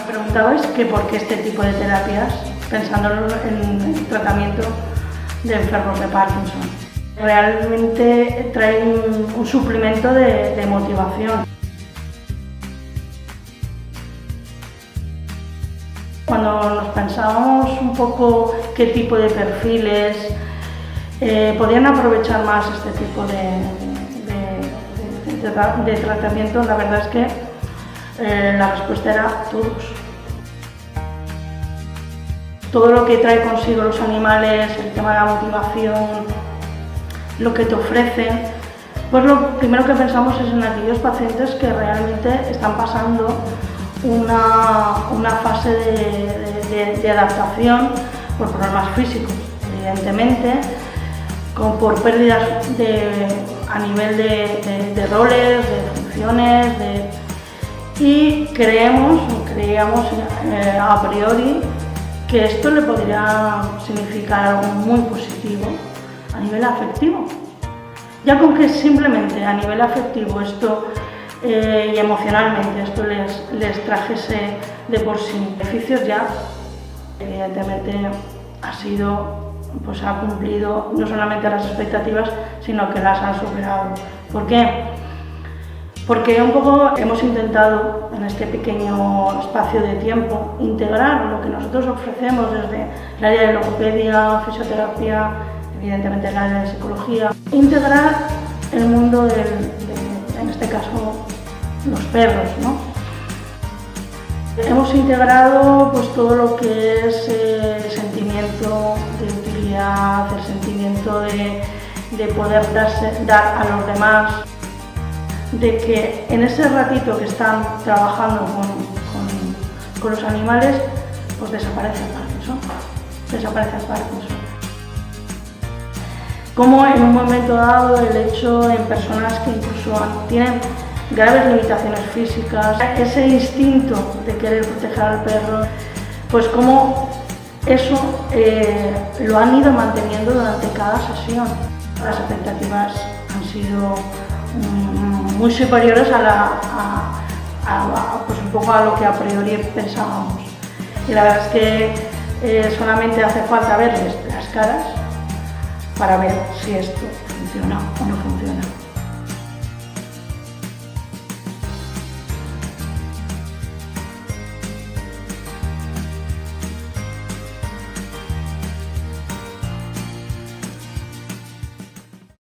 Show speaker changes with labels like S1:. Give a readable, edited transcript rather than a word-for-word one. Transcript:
S1: Preguntabais que por qué este tipo de terapias, pensando en el tratamiento de enfermos de Parkinson. Realmente trae un suplemento de motivación. Cuando nos pensábamos un poco qué tipo de perfiles podían aprovechar más este tipo de tratamiento, la verdad es que la respuesta era todos. Todo lo que trae consigo los animales, el tema de la motivación, lo que te ofrecen, pues lo primero que pensamos es en aquellos pacientes que realmente están pasando una fase de adaptación por problemas físicos, evidentemente, por pérdidas a nivel de roles, de funciones, y creíamos a priori que esto le podría significar algo muy positivo a nivel afectivo. Ya con que simplemente a nivel afectivo esto y emocionalmente esto les trajese de por sí beneficios, ya evidentemente ha cumplido no solamente las expectativas, sino que las han superado. ¿Por qué? Porque un poco hemos intentado en este pequeño espacio de tiempo integrar lo que nosotros ofrecemos desde el área de logopedia, fisioterapia, evidentemente el área de psicología, integrar el mundo en este caso, los perros, ¿no? Hemos integrado pues todo lo que es el sentimiento de utilidad, el sentimiento de poder dar a los demás, de que en ese ratito que están trabajando con los animales, pues desaparece el Parkinson. Como en un momento dado el hecho en personas que incluso tienen graves limitaciones físicas, ese instinto de querer proteger al perro, pues como eso lo han ido manteniendo durante cada sesión. Las expectativas han sido muy superiores pues un poco a lo que a priori pensábamos. Y la verdad es que solamente hace falta verles las caras para ver si esto funciona o no funciona.